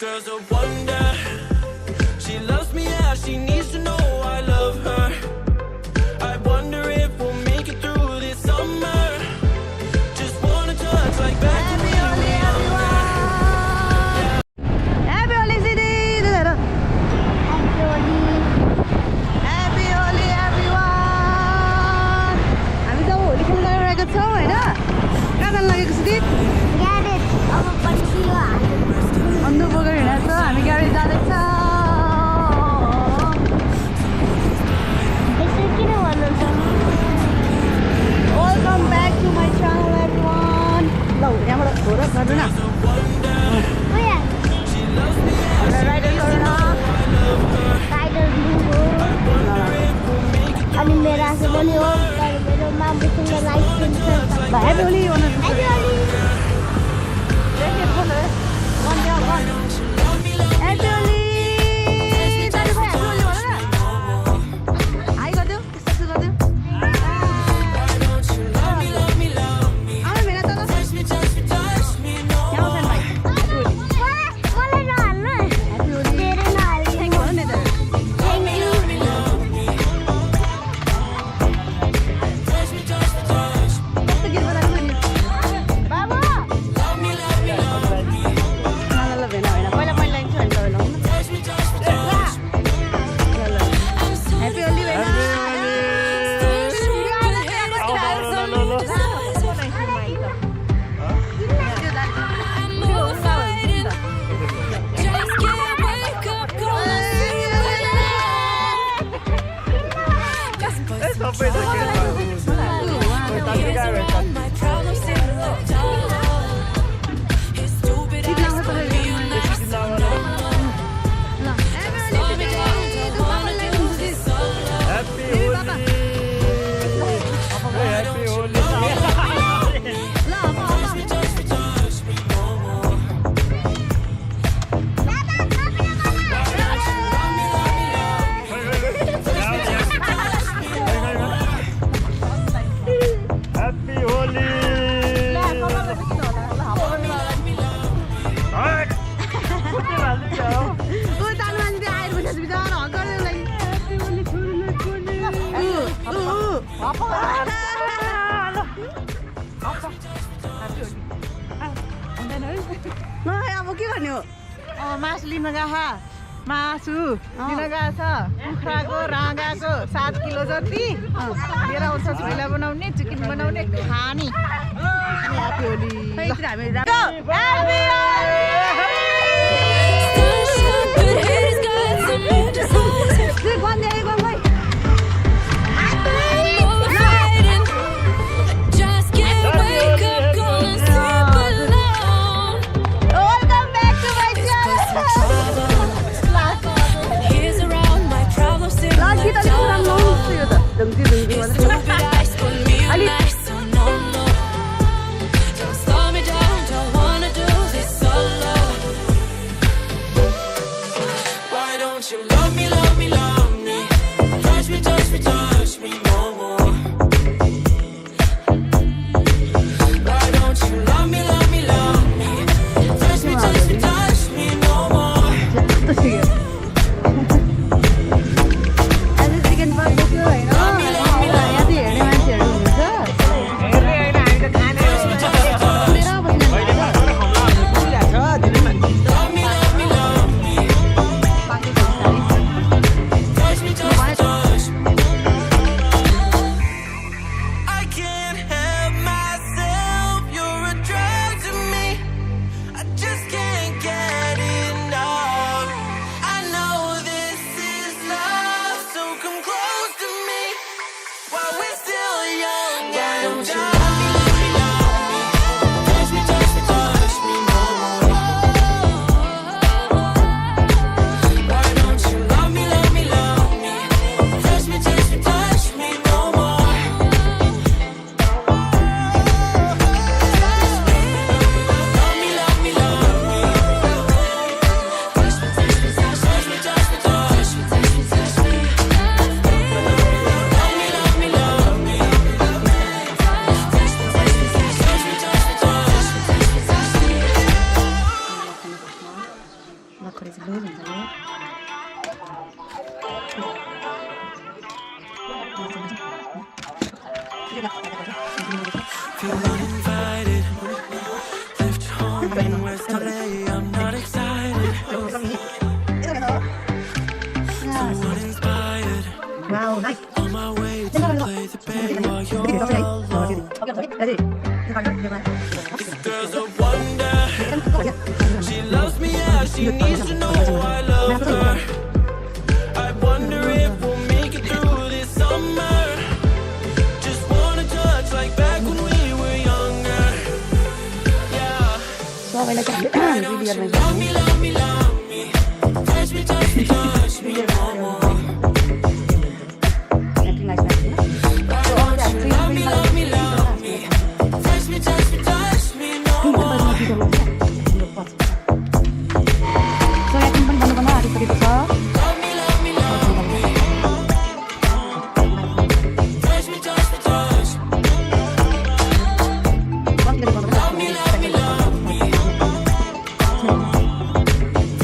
girl's a wonder. She loves me, yeah, she needs to know I love her. I wonder if we'll make it through this summer. Just wanna touch like back when we were younger. Happy Holi City! Happy Holi everyone! हामी त होली खेल्न गइरहेको छौँ होइन कहाँ जान लागेको सिद्धित अन्धु बोकेर हिँडेको छ हामी गाडी जाँदैछ welcome back to my channel everyone ल यहाँबाट घोर गर्नु न अनि मेरो आशा पनि हो तर मेरो मामुसँग लाइसेन्स छ Happy Holi Happy Holi Happy Holi दाजु भाइ Happy Holi भन न हाई गरिदेऊ यस्तो गरिदेऊ आमा मेरा त यहाँ आउँछन् भाइ Happy Holi मलाई नहाल्नु Happy Holi धेरै नहाल्नु थ्याङ्क भन नि त थ्याङ्क यू कस्तो गीत बनाएको नि बाबु ल ल भेना होइन पहिला पहिला लान्छु भने तपाईँ लाउनु ल Happy Holi भेना अब के गर्ने हो मासु लिन गएको मासु लिन गएको छ कुखुराको राँगाको 7 किलो जति लिएर आउँछ छोइला बनाउने चिकन बनाउने खाने Happy Holi हामी Feel uninvited. Left home in West LA. I'm not excited. Someone inspired. Wow, nice. On my way to play the band while you're alone. Girls a wonder. She loves me, yeah. She needs to know I love her. I wonder if we'll make it through this summer. Just wanna touch like back when we were younger. Yeah. So, okay na siya. Video na Love me, love me, love me. Touch me, touch me, touch me no more. nice. Love me, love me, love me. Touch me, touch me, touch me no more. So, yakin pang gano'n dito sa Love me, love me, love me. Touch me, touch me, touch me. Love me, love me, love me.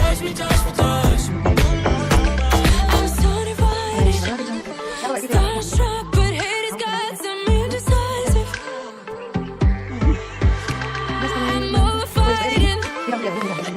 Touch me, touch me, touch me. I'm certified, starstruck, but haters got some indecisive. I'm over fighting.